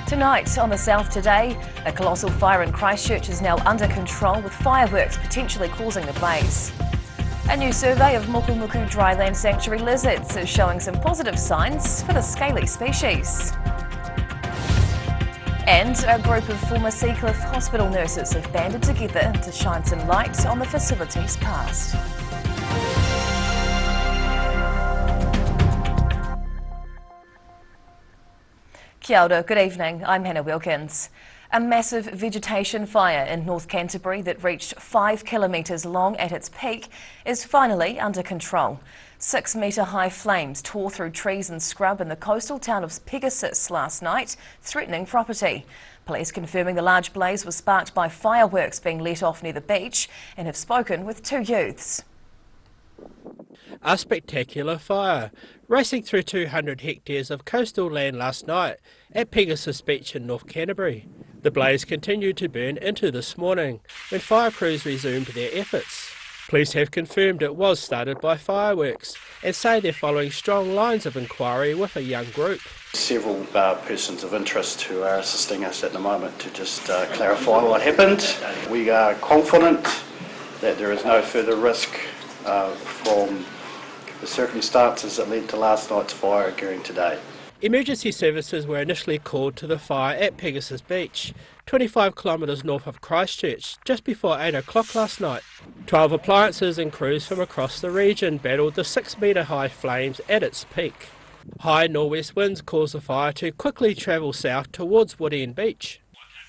Tonight on the South Today, a colossal fire in Christchurch is now under control with fireworks potentially causing the blaze. A new survey of Mukumuku dryland sanctuary lizards is showing some positive signs for the scaly species. And a group of former Seacliff Hospital nurses have banded together to shine some light on the facility's past. Kia ora, good evening, I'm Hannah Wilkins. A massive vegetation fire in North Canterbury that reached 5 kilometres long at its peak is finally under control. 6-metre high flames tore through trees and scrub in the coastal town of Pegasus last night, threatening property. Police confirming the large blaze was sparked by fireworks being let off near the beach and have spoken with 2 youths. A spectacular fire racing through 200 hectares of coastal land last night at Pegasus Beach in North Canterbury. The blaze continued to burn into this morning when fire crews resumed their efforts. Police have confirmed it was started by fireworks and say they're following strong lines of inquiry with a young group. Several persons of interest who are assisting us at the moment to just clarify what happened. We are confident that there is no further risk from the circumstances that led to last night's fire occurring today. Emergency services were initially called to the fire at Pegasus Beach, 25 kilometres north of Christchurch, just before 8 o'clock last night. 12 appliances and crews from across the region battled the 6-metre high flames at its peak. High northwest winds caused the fire to quickly travel south towards Woodend Beach.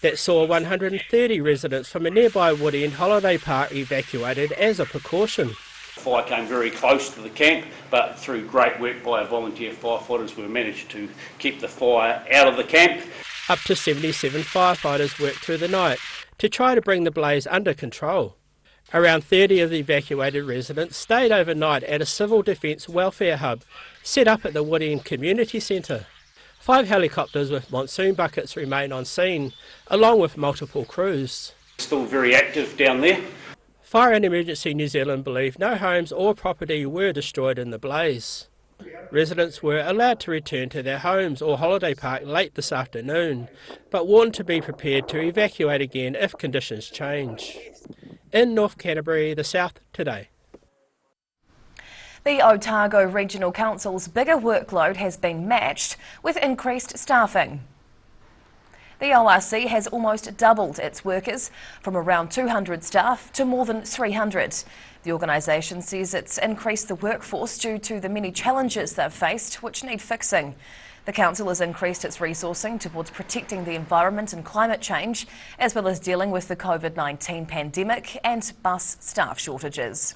That saw 130 residents from a nearby Woodend holiday park evacuated as a precaution. The fire came very close to the camp, but through great work by our volunteer firefighters, we managed to keep the fire out of the camp. Up to 77 firefighters worked through the night to try to bring the blaze under control. Around 30 of the evacuated residents stayed overnight at a civil defence welfare hub set up at the Woodend Community Centre. 5 helicopters with monsoon buckets remain on scene, along with multiple crews. Still very active down there. Fire and Emergency New Zealand believe no homes or property were destroyed in the blaze. Residents were allowed to return to their homes or holiday park late this afternoon, but warned to be prepared to evacuate again if conditions change. In North Canterbury, the South Today. The Otago Regional Council's bigger workload has been matched with increased staffing. The ORC has almost doubled its workers from around 200 staff to more than 300. The organisation says it's increased the workforce due to the many challenges they've faced which need fixing. The council has increased its resourcing towards protecting the environment and climate change, as well as dealing with the COVID-19 pandemic and bus staff shortages.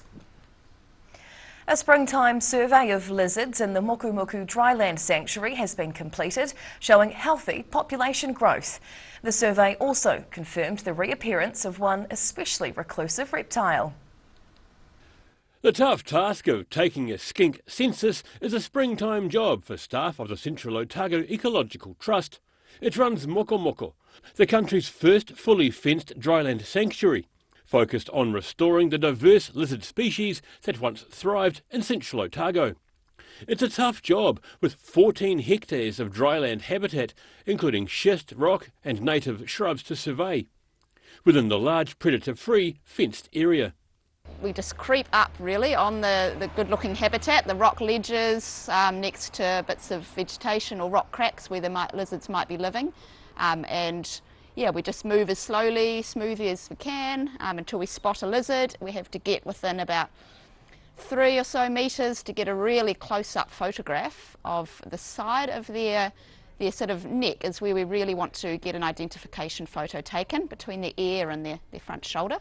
A springtime survey of lizards in the Mukumuku dryland sanctuary has been completed, showing healthy population growth. The survey also confirmed the reappearance of one especially reclusive reptile. The tough task of taking a skink census is a springtime job for staff of the Central Otago Ecological Trust. It runs Mokomoko, the country's first fully fenced dryland sanctuary, focused on restoring the diverse lizard species that once thrived in Central Otago. It's a tough job with 14 hectares of dryland habitat, including schist rock and native shrubs to survey, within the large predator-free fenced area. We just creep up really on the good-looking habitat, the rock ledges next to bits of vegetation or rock cracks where the lizards might be living, and yeah, we just move as smoothly as we can until we spot a lizard. We have to get within about 3 or so metres to get a really close-up photograph of the side of their sort of neck is where we really want to get an identification photo taken between their ear and their front shoulder.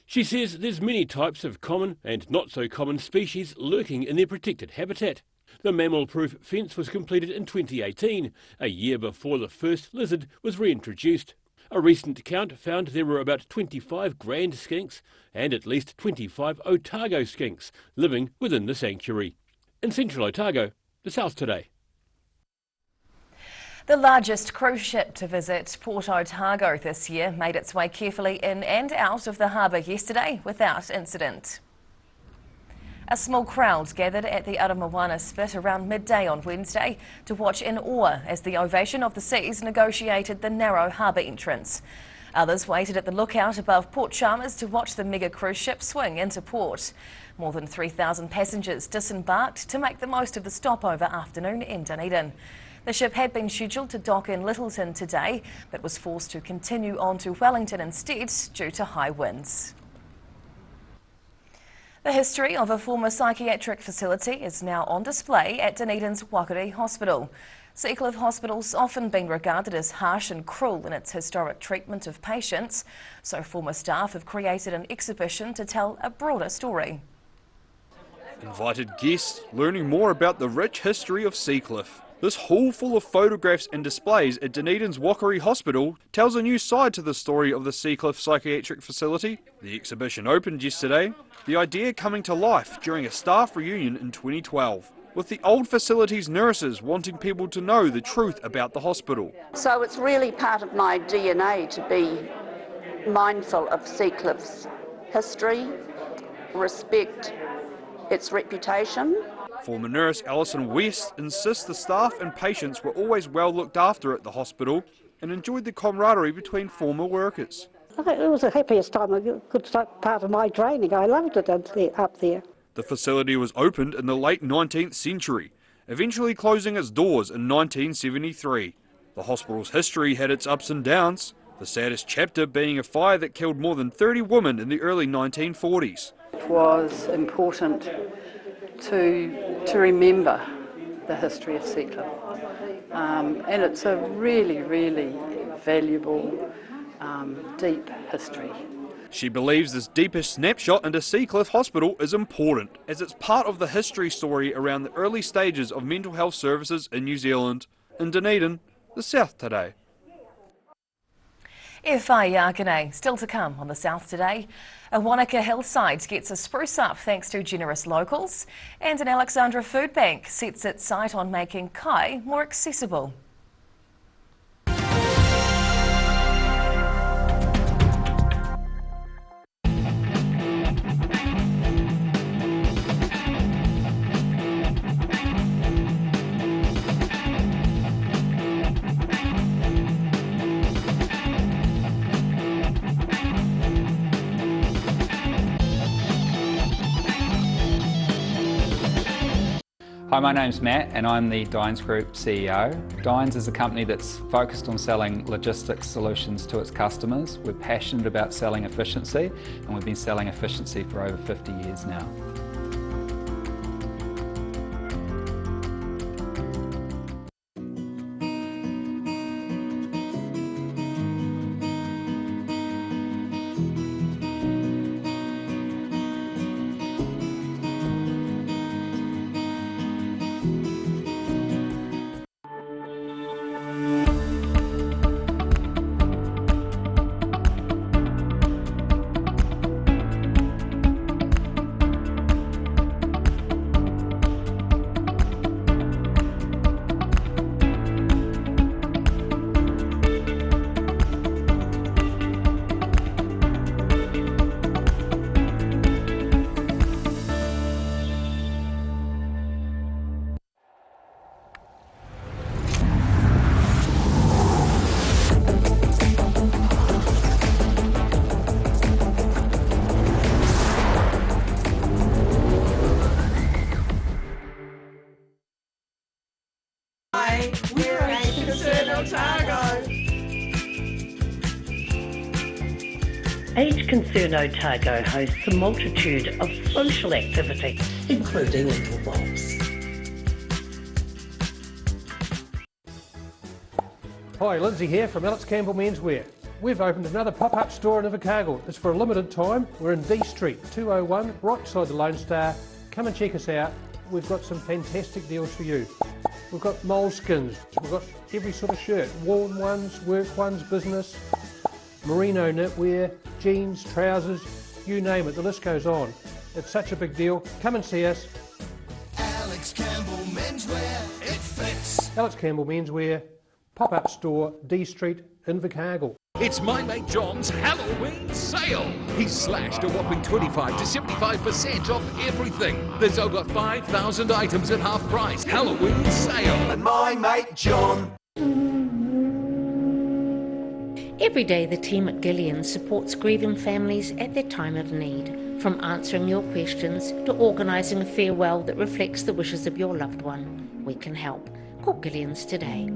She says there's many types of common and not so common species lurking in their protected habitat. The mammal-proof fence was completed in 2018, a year before the first lizard was reintroduced. A recent count found there were about 25 grand skinks and at least 25 Otago skinks living within the sanctuary. In Central Otago, the South Today. The largest cruise ship to visit Port Otago this year made its way carefully in and out of the harbour yesterday without incident. A small crowd gathered at the Aramoana Spit around midday on Wednesday to watch in awe as the Ovation of the Seas negotiated the narrow harbour entrance. Others waited at the lookout above Port Chalmers to watch the mega cruise ship swing into port. More than 3,000 passengers disembarked to make the most of the stopover afternoon in Dunedin. The ship had been scheduled to dock in Lyttelton today, but was forced to continue on to Wellington instead due to high winds. The history of a former psychiatric facility is now on display at Dunedin's Waikere Hospital. Seacliff Hospital's often been regarded as harsh and cruel in its historic treatment of patients, so former staff have created an exhibition to tell a broader story. Invited guests learning more about the rich history of Seacliff. This hall full of photographs and displays at Dunedin's Waikere Hospital tells a new side to the story of the Seacliff Psychiatric Facility. The exhibition opened yesterday, the idea coming to life during a staff reunion in 2012, with the old facility's nurses wanting people to know the truth about the hospital. So it's really part of my DNA to be mindful of Seacliff's history, respect its reputation. Former nurse Alison West insists the staff and patients were always well looked after at the hospital and enjoyed the camaraderie between former workers. It was the happiest time, a good part of my training. I loved it up there. The facility was opened in the late 19th century, eventually closing its doors in 1973. The hospital's history had its ups and downs, the saddest chapter being a fire that killed more than 30 women in the early 1940s. It was important to remember the history of Seacliff, and it's a really, really valuable, deep history. She believes this deeper snapshot into Seacliff Hospital is important, as it's part of the history story around the early stages of mental health services in New Zealand. In Dunedin, the South Today. FI Yakane, still to come on the South Today. A Wanaka hillside gets a spruce up thanks to generous locals, and an Alexandra food bank sets its sight on making kai more accessible. Hi, my name's Matt and I'm the Dines Group CEO. Dines is a company that's focused on selling logistics solutions to its customers. We're passionate about selling efficiency and we've been selling efficiency for over 50 years now. Age Concern Otago hosts a multitude of social activity, including Little Bobs. Hi, Lindsay here from Alex Campbell Menswear. We've opened another pop-up store in Invercargill. It's for a limited time. We're in D Street, 201, right beside the Lone Star. Come and check us out. We've got some fantastic deals for you. We've got moleskins, we've got every sort of shirt, worn ones, work ones, business, merino knitwear, jeans, trousers, you name it, the list goes on. It's such a big deal. Come and see us. Alex Campbell Menswear, it fits. Alex Campbell Menswear, pop-up store, D Street, Invercargill. It's my mate John's Halloween sale. He's slashed a whopping 25 to 75% off everything. There's over 5,000 items at half price. Halloween sale. And my mate John. Every day the team at Gillian supports grieving families at their time of need. From answering your questions to organising a farewell that reflects the wishes of your loved one. We can help. Call Gillian's today.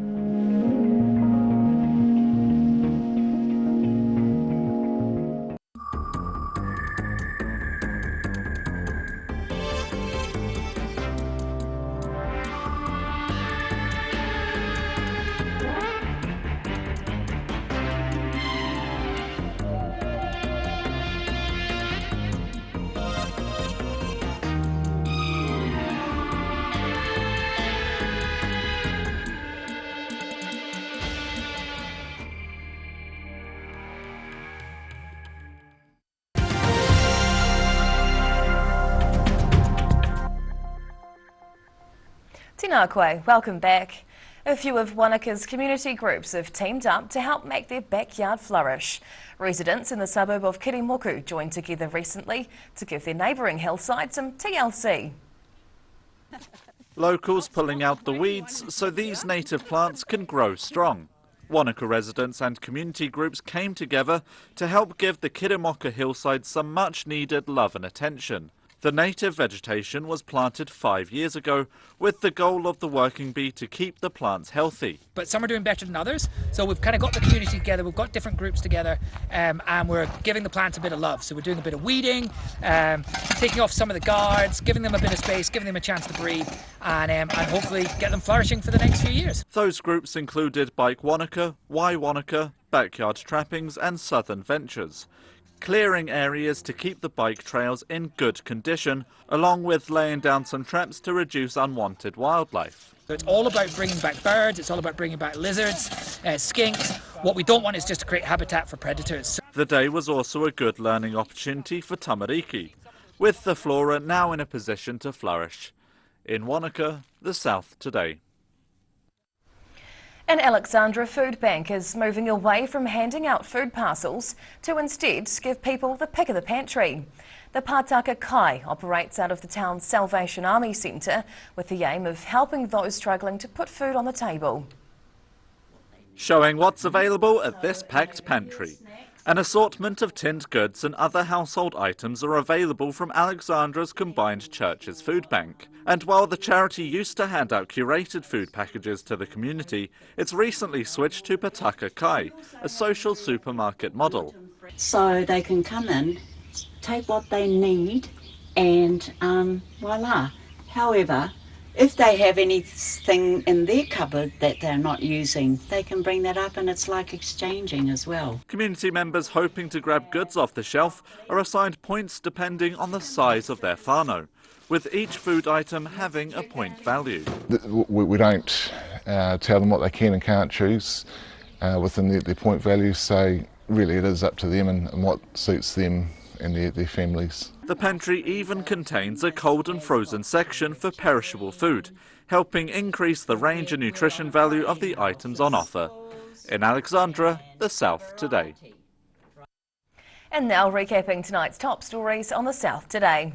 Tēnā koe, welcome back. A few of Wanaka's community groups have teamed up to help make their backyard flourish. Residents in the suburb of Kirimoku joined together recently to give their neighbouring hillside some TLC. Locals pulling out the weeds so these native plants can grow strong. Wanaka residents and community groups came together to help give the Kirimoku hillside some much needed love and attention. The native vegetation was planted 5 years ago with the goal of the working bee to keep the plants healthy. But some are doing better than others, so we've kind of got the community together, we've got different groups together, and we're giving the plants a bit of love. So we're doing a bit of weeding, taking off some of the guards, giving them a bit of space, giving them a chance to breathe, and hopefully get them flourishing for the next few years. Those groups included Bike Wanaka, Y Wanaka, Backyard Trappings and Southern Ventures, clearing areas to keep the bike trails in good condition, along with laying down some traps to reduce unwanted wildlife. So it's all about bringing back birds, it's all about bringing back lizards, skinks. What we don't want is just to create habitat for predators. The day was also a good learning opportunity for tamariki, with the flora now in a position to flourish. In Wanaka, the South Today. An Alexandra food bank is moving away from handing out food parcels to instead give people the pick of the pantry. The Pātaka Kai operates out of the town's Salvation Army Centre with the aim of helping those struggling to put food on the table. Showing what's available at this packed pantry. An assortment of tinned goods and other household items are available from Alexandra's Combined Churches Food Bank. And while the charity used to hand out curated food packages to the community, it's recently switched to Pātaka Kai, a social supermarket model. So they can come in, take what they need and voila. However, if they have anything in their cupboard that they're not using, they can bring that up and it's like exchanging as well. Community members hoping to grab goods off the shelf are assigned points depending on the size of their whānau, with each food item having a point value. We don't tell them what they can and can't choose within their point value, so really it is up to them and what suits them and their families. The pantry even contains a cold and frozen section for perishable food, helping increase the range and nutrition value of the items on offer. In Alexandra, the South Today. And now recapping tonight's top stories on the South Today.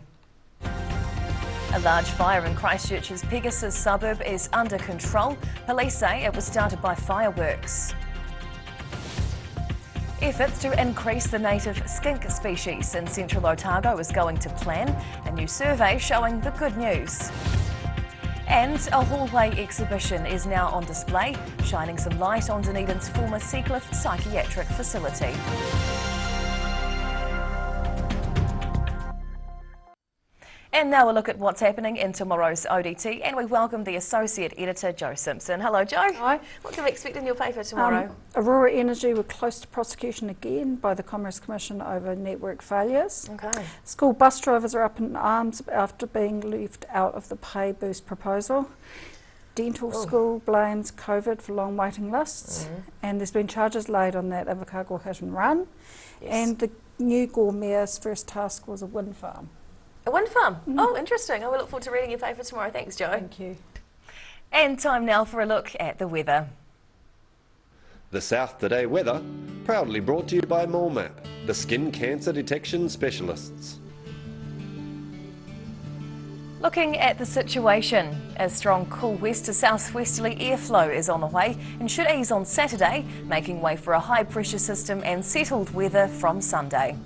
A large fire in Christchurch's Pegasus suburb is under control. Police say it was started by fireworks. Efforts to increase the native skink species in central Otago is going to plan. A new survey showing the good news. And a hallway exhibition is now on display, shining some light on Dunedin's former Seacliff psychiatric facility. And now a look at what's happening in tomorrow's ODT, and we welcome the Associate Editor, Jo Simpson. Hello, Jo. Hi. What can we expect in your paper tomorrow? Aurora Energy were close to prosecution again by the Commerce Commission over network failures. Okay. School bus drivers are up in arms after being left out of the pay boost proposal. Dental school blames COVID for long waiting lists, and there's been charges laid on that Invercargill hit and run. Yes. And the new Gore Mayor's first task was a wind farm. A wind farm? Oh, interesting. I will look forward to reading your paper tomorrow. Thanks, Jo. Thank you. And time now for a look at the weather. The South Today weather, proudly brought to you by MoleMap, the skin cancer detection specialists. Looking at the situation, a strong cool west to southwesterly airflow is on the way and should ease on Saturday, making way for a high pressure system and settled weather from Sunday.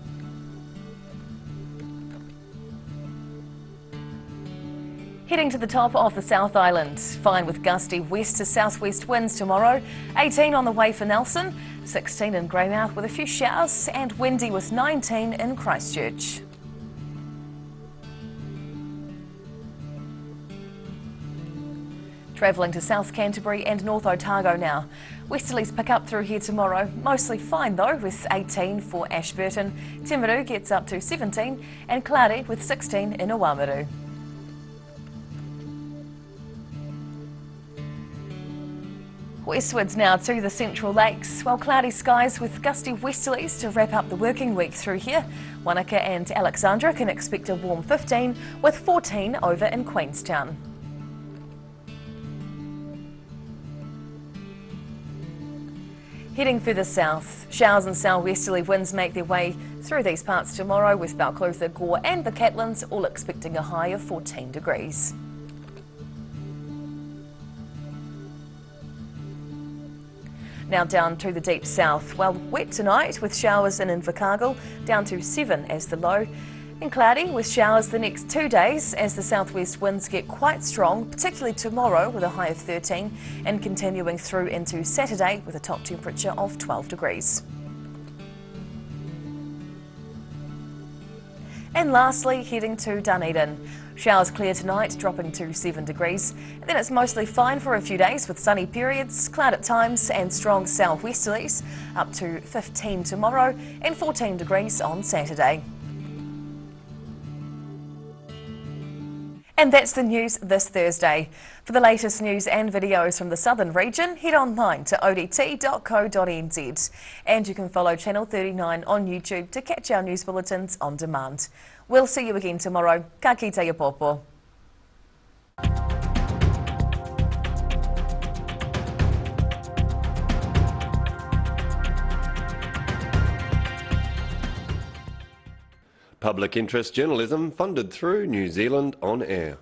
Heading to the top of the South Island, fine with gusty west to southwest winds tomorrow, 18 on the way for Nelson, 16 in Greymouth with a few showers and windy with 19 in Christchurch. Travelling to South Canterbury and North Otago now. Westerlies pick up through here tomorrow, mostly fine though with 18 for Ashburton. Timaru gets up to 17 and cloudy with 16 in Oamaru. Westwards now to the Central Lakes, well cloudy skies with gusty westerlies to wrap up the working week through here. Wanaka and Alexandra can expect a warm 15 with 14 over in Queenstown. Heading further south, showers and southwesterly winds make their way through these parts tomorrow with Balclutha, Gore and the Catlins all expecting a high of 14 degrees. Now down to the deep south. Well, wet tonight with showers in Invercargill, down to 7 as the low. And cloudy with showers the next 2 days as the southwest winds get quite strong, particularly tomorrow with a high of 13 and continuing through into Saturday with a top temperature of 12 degrees. And lastly, heading to Dunedin. Showers clear tonight, dropping to 7 degrees. And then it's mostly fine for a few days with sunny periods, cloud at times and strong southwesterlies, up to 15 tomorrow and 14 degrees on Saturday. And that's the news this Thursday. For the latest news and videos from the southern region, head online to odt.co.nz. And you can follow Channel 39 on YouTube to catch our news bulletins on demand. We'll see you again tomorrow. Ka kite ya popo. Public interest journalism funded through New Zealand On Air.